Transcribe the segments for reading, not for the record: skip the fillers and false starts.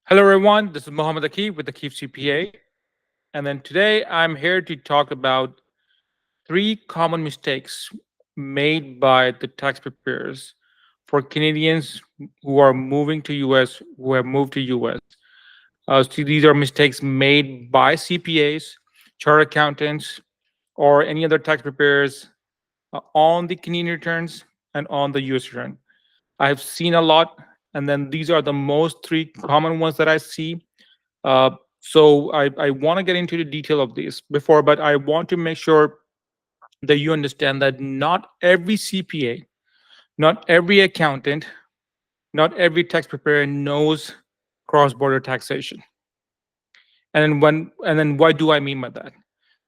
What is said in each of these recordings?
Hello, everyone. This is Mohammed Akif with Akif CPA. And then today I'm here to talk about three common mistakes made by the tax preparers for Canadians who are moving to US, who have moved to US. So these are mistakes made by CPAs, chartered accountants, or any other tax preparers on the Canadian returns and on the US return. I've seen a lot, and then these are the most three common ones that I see. So I want to get into the detail of these before, but I want to make sure that you understand that not every CPA, not every accountant, not every tax preparer knows cross-border taxation. And then what do I mean by that?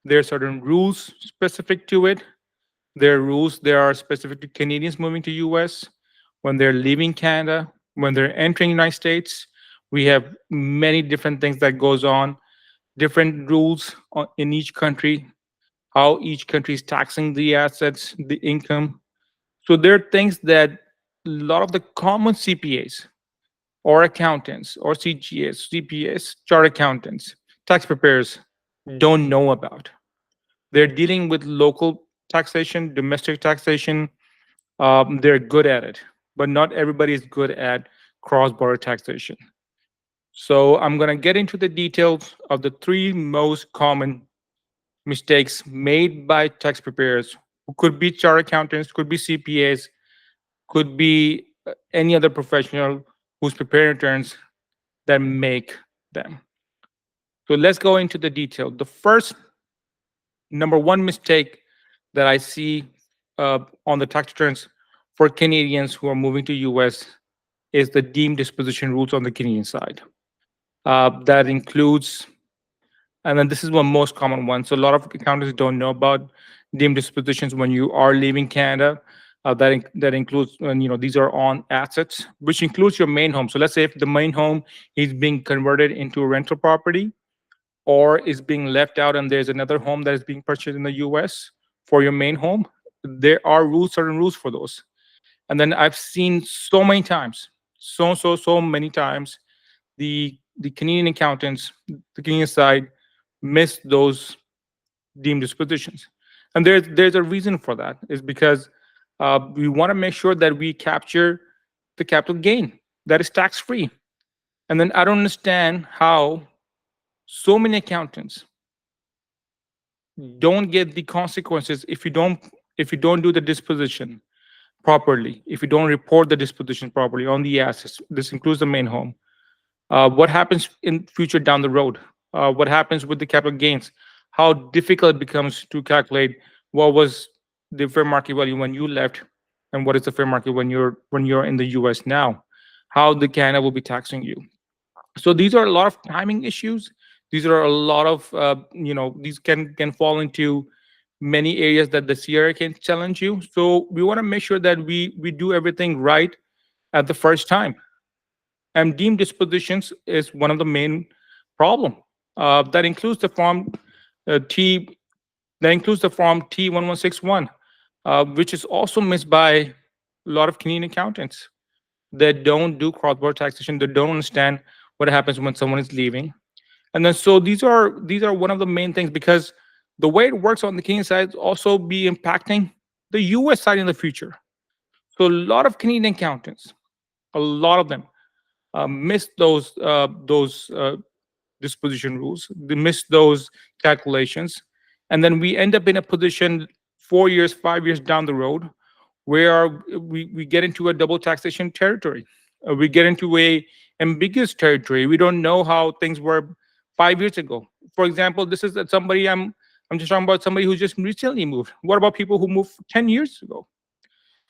There are certain rules specific to it. There are rules that are specific to Canadians moving to US, when they're leaving Canada, when they're entering United States. We have many different things that goes on, different rules in each country, how each country is taxing the assets, the income. So there are things that a lot of the common CPAs or accountants or CGAs, CPAs, chart accountants, tax preparers don't know about. They're dealing with local taxation, domestic taxation. They're good at it, but not everybody is good at cross-border taxation. So I'm going to get into the details of the three most common mistakes made by tax preparers, who could be chartered accountants, could be CPAs, could be any other professional who's preparing returns, that make them. So let's go into the detail. The first number one mistake that I see on the tax returns for Canadians who are moving to US is the deemed disposition rules on the Canadian side. That includes, and then this is one most common one. So a lot of accountants don't know about deemed dispositions when you are leaving Canada. That includes, and these are on assets, which includes your main home. So let's say if the main home is being converted into a rental property, or is being left out, and there's another home that is being purchased in the US for your main home, there are rules, certain rules for those. And then I've seen so many times, so many times, the Canadian accountants, the Canadian side, miss those deemed dispositions. And there's a reason for that, is because we want to make sure that we capture the capital gain that is tax free. And then I don't understand how so many accountants don't get the consequences if you don't do the disposition properly, if you don't report the disposition properly on the assets. This includes the main home. What happens in future down the road? What happens with the capital gains? How difficult it becomes to calculate what was the fair market value when you left, and what is the fair market when you're in the US now? How the Canada will be taxing you. So these are a lot of timing issues. These are a lot of these can fall into many areas that the CRA can challenge you. So we want to make sure that we do everything right at the first time. And deemed dispositions is one of the main problem. That includes the form T. That includes the form T1161, which is also missed by a lot of Canadian accountants that don't do cross-border taxation. That don't understand what happens when someone is leaving. And then so these are one of the main things, because the way it works on the Canadian side also be impacting the US side in the future. So a lot of Canadian accountants, a lot of them miss those disposition rules. They miss those calculations, and then we end up in a position 4 years, 5 years down the road, where we get into a double taxation territory. We get into a ambiguous territory. We don't know how things were 5 years ago. For example, this is somebody I'm just talking about somebody who just recently moved. What about people who moved 10 years ago?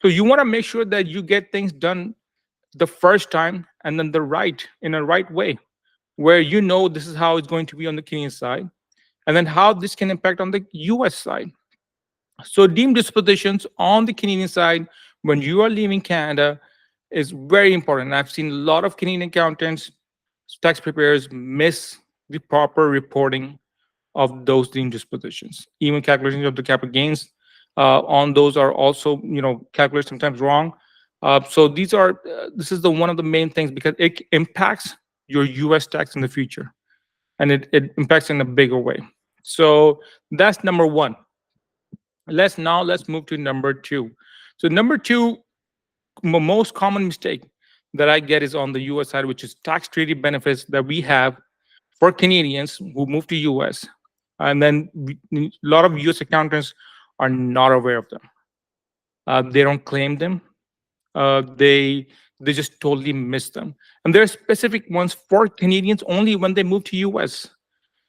So you want to make sure that you get things done the first time, and then in a right way, where this is how it's going to be on the Canadian side, and then how this can impact on the US side. So deemed dispositions on the Canadian side when you are leaving Canada is very important. I've seen a lot of Canadian accountants, tax preparers miss the proper reporting of those deemed dispositions. Even calculations of the capital gains on those are also calculated sometimes wrong. So this is one of the main things, because it impacts your US tax in the future. And it impacts in a bigger way. So that's number one. Let's move to number two. So number two, most common mistake that I get is on the US side, which is tax treaty benefits that we have for Canadians who move to US. And then a lot of US accountants are not aware of them. They don't claim them. They just totally miss them. And there are specific ones for Canadians only when they move to US.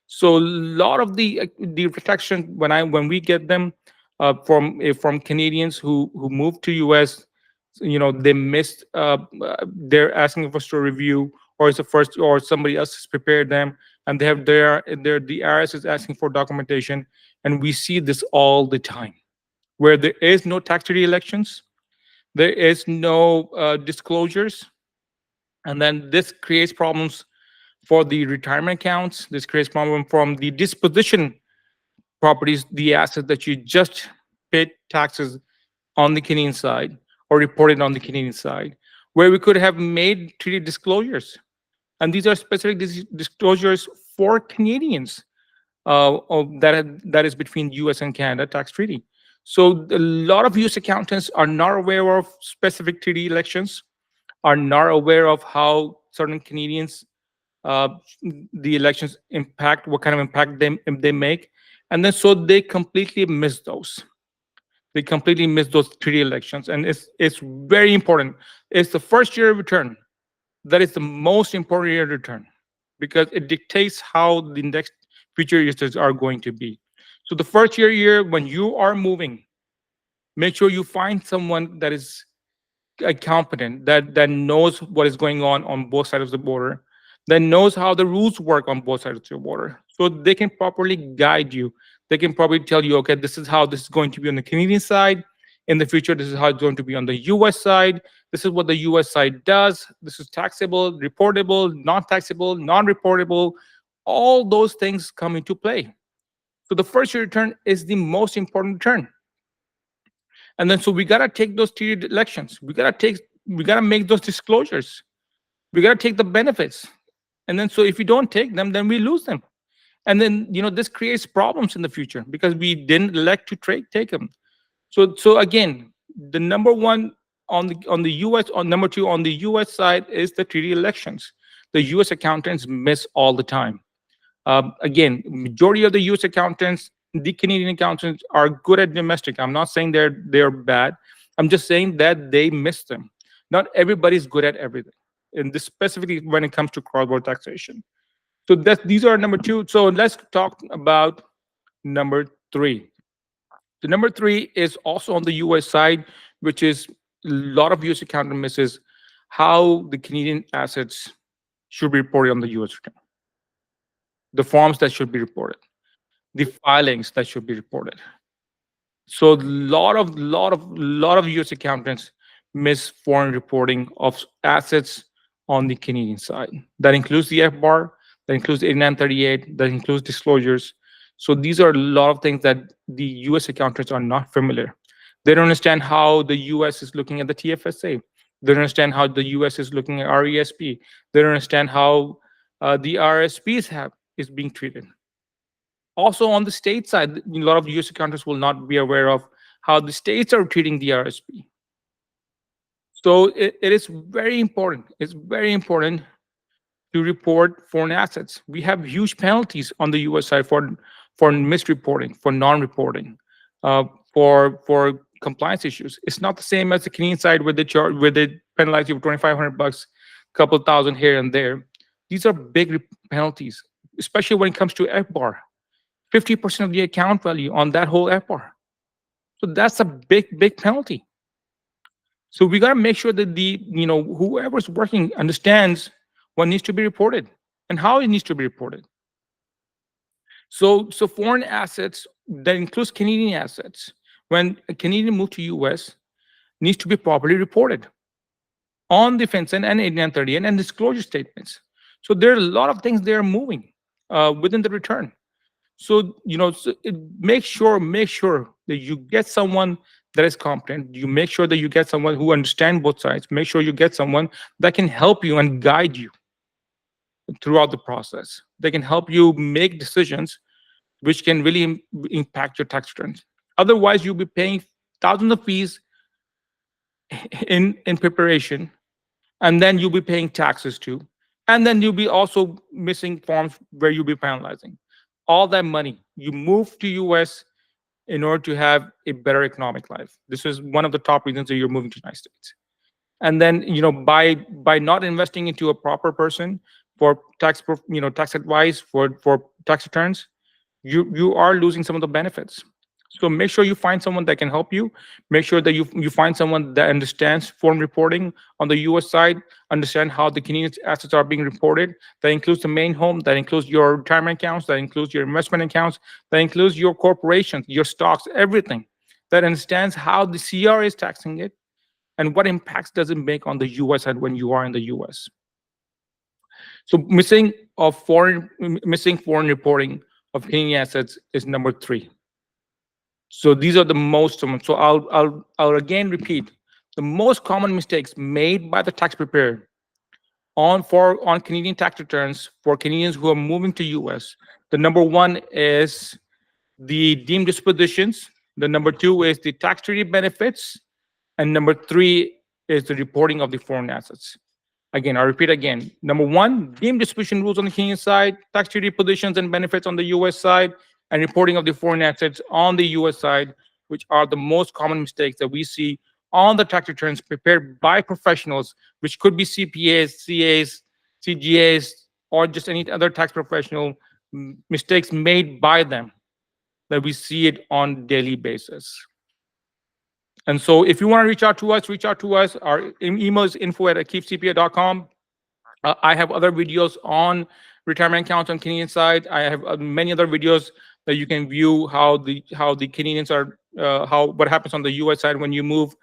So a lot of the reflection when we get them from Canadians who moved to US, they missed. They're asking for store review, or it's the first, or somebody else has prepared them, and they have their the IRS is asking for documentation, and we see this all the time, where there is no tax treaty elections, there is no disclosures, and then this creates problems for the retirement accounts. This creates problem from the disposition properties, the asset that you just paid taxes on the Canadian side or reported on the Canadian side, where we could have made treaty disclosures. And these are specific disclosures for Canadians that is between US and Canada tax treaty. So a lot of US accountants are not aware of specific treaty elections, are not aware of how certain Canadians uh, the elections impact, what kind of impact they make, and then so they completely miss those. They completely miss those treaty elections, and it's very important. It's the first year of return that is the most important year of return because it dictates how the next future years are going to be. So the first year when you are moving, make sure you find someone that is competent, that knows what is going on both sides of the border, that knows how the rules work on both sides of the border, so they can properly guide you. They can probably tell you, okay, this is how this is going to be on the Canadian side. In the future, this is how it's going to be on the US side. This is what the US side does. This is taxable, reportable, non-taxable, non-reportable. All those things come into play. So the first year return is the most important return. And then so we gotta take those tiered elections. We gotta make those disclosures. We gotta take the benefits. And then so if we don't take them, then we lose them. And then this creates problems in the future because we didn't elect to take them. So again, the number one on the US, on number two on the US side is the treaty elections. The US accountants miss all the time. Again, majority of the US accountants, the Canadian accountants are good at domestic. I'm not saying they're bad. I'm just saying that they miss them. Not everybody's good at everything. And this specifically when it comes to cross-border taxation. So these are number two. So let's talk about number three. The number three is also on the US side, which is a lot of US accountant misses how the Canadian assets should be reported on the US return. The forms that should be reported, the filings that should be reported. So lot of US accountants miss foreign reporting of assets on the Canadian side. That includes the FBAR, that includes 8938, that includes disclosures. So these are a lot of things that the US accountants are not familiar. They don't understand how the US is looking at the TFSA. They don't understand how the US is looking at RESP. They don't understand how the RSPs is being treated. Also on the state side, a lot of US accountants will not be aware of how the states are treating the RSP. So it is very important. It's very important to report foreign assets. We have huge penalties on the US side for misreporting, for non-reporting, for compliance issues. It's not the same as the Canadian side where they penalize you with $2,500, couple thousand here and there. These are big penalties, especially when it comes to FBAR. 50% of the account value on that whole FBAR. So that's a big penalty. So we got to make sure that whoever's working understands what needs to be reported and how it needs to be reported. So foreign assets, that includes Canadian assets, when a Canadian moves to US, needs to be properly reported on the FinCEN and 8938 and disclosure statements. So there are a lot of things they are moving within the return. So make sure that you get someone that is competent. You make sure that you get someone who understands both sides. Make sure you get someone that can help you and guide you. throughout the process. They can help you make decisions which can really impact your tax returns. Otherwise, you'll be paying thousands of fees in preparation, and then you'll be paying taxes too, and then you'll be also missing forms where you'll be penalizing. All that money you move to US in order to have a better economic life. This is one of the top reasons that you're moving to the United States. And then, by not investing into a proper person for tax advice, for tax returns, you are losing some of the benefits. So make sure you find someone that can help you. Make sure that you find someone that understands foreign reporting on the US side, understand how the Canadian assets are being reported. That includes the main home, that includes your retirement accounts, that includes your investment accounts, that includes your corporations, your stocks, everything. That understands how the CR is taxing it and what impacts does it make on the US side when you are in the US. So missing foreign reporting of Canadian assets is number 3. So these are the most common. So I'll again repeat the most common mistakes made by the tax preparer on Canadian tax returns for Canadians who are moving to US. The number 1 is the deemed dispositions. The number 2 is the tax treaty benefits, and number 3 is the reporting of the foreign assets. Again, I'll repeat again. Number 1, deemed disposition rules on the Canadian side, tax treaty positions and benefits on the US side, and reporting of the foreign assets on the US side, which are the most common mistakes that we see on the tax returns prepared by professionals, which could be CPAs, CAs, CGAs, or just any other tax professional, mistakes made by them that we see it on daily basis. And so if you want to reach out to us. Our email is info@akeefcpa.com. I have other videos on retirement accounts on Canadian side. I have many other videos that you can view how the Canadians are, what happens on the US side when you move.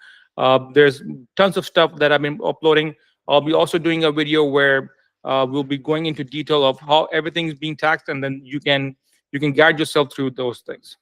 There's tons of stuff that I've been uploading. I'll be also doing a video where we'll be going into detail of how everything is being taxed, and then you can guide yourself through those things.